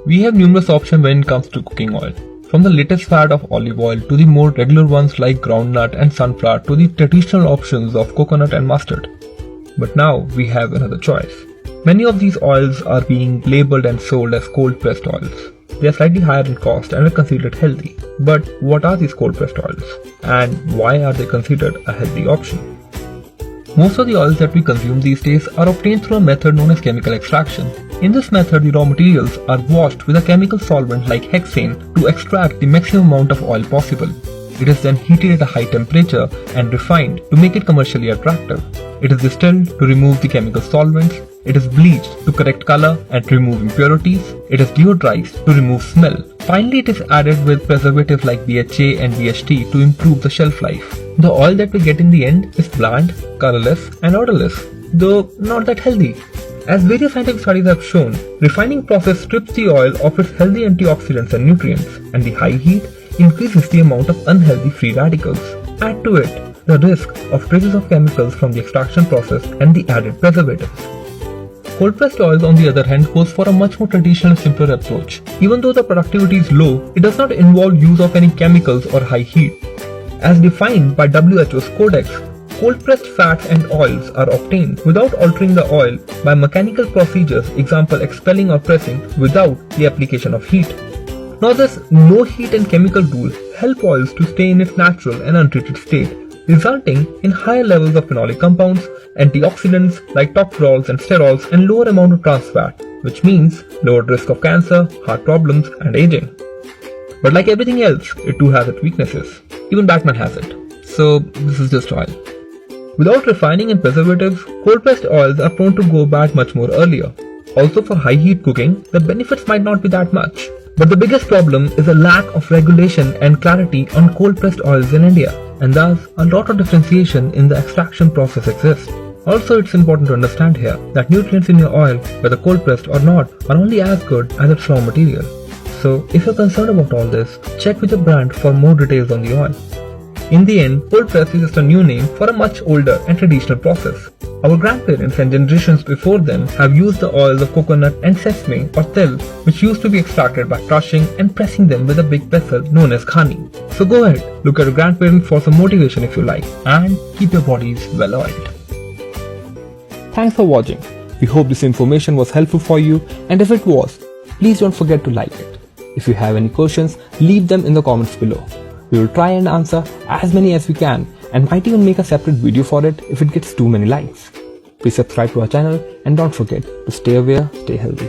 We have numerous options when it comes to cooking oil. From the latest fad of olive oil to the more regular ones like groundnut and sunflower to the traditional options of coconut and mustard. But now we have another choice. Many of these oils are being labeled and sold as cold pressed oils. They are slightly higher in cost and are considered healthy. But what are these cold pressed oils? And why are they considered a healthy option? Most of the oils that we consume these days are obtained through a method known as chemical extraction. In this method, the raw materials are washed with a chemical solvent like hexane to extract the maximum amount of oil possible. It is then heated at a high temperature and refined to make it commercially attractive. It is distilled to remove the chemical solvents. It is bleached to correct color and remove impurities. It is deodorized to remove smell. Finally, it is added with preservatives like BHA and BHT to improve the shelf life. The oil that we get in the end is bland, colorless and odorless, though not that healthy. As various scientific studies have shown, refining process strips the oil of its healthy antioxidants and nutrients, and the high heat increases the amount of unhealthy free radicals. Add to it the risk of traces of chemicals from the extraction process and the added preservatives. Cold pressed oils on the other hand goes for a much more traditional and simpler approach. Even though the productivity is low, it does not involve use of any chemicals or high heat. As defined by WHO's Codex, cold-pressed fats and oils are obtained without altering the oil by mechanical procedures, example expelling or pressing, without the application of heat. Now this no heat and chemical rule help oils to stay in its natural and untreated state, resulting in higher levels of phenolic compounds, antioxidants like tocopherols and sterols, and lower amount of trans fat, which means lower risk of cancer, heart problems and aging. But like everything else, it too has its weaknesses. Even Batman has it. So this is just oil. Without refining and preservatives, cold-pressed oils are prone to go bad much more earlier. Also for high heat cooking, the benefits might not be that much. But the biggest problem is a lack of regulation and clarity on cold-pressed oils in India, and thus a lot of differentiation in the extraction process exists. Also, it's important to understand here that nutrients in your oil, whether cold-pressed or not, are only as good as its raw material. So, if you're concerned about all this, check with your brand for more details on the oil. In the end, cold press is just a new name for a much older and traditional process. Our grandparents and generations before them have used the oils of coconut and sesame or til, which used to be extracted by crushing and pressing them with a big pestle known as khani. So go ahead, look at your grandparents for some motivation if you like, and keep your bodies well oiled. Thanks for watching. We hope this information was helpful for you, and if it was, please don't forget to like it. If you have any questions, leave them in the comments below. We will try and answer as many as we can, and might even make a separate video for it if it gets too many likes. Please subscribe to our channel and don't forget to stay aware, stay healthy.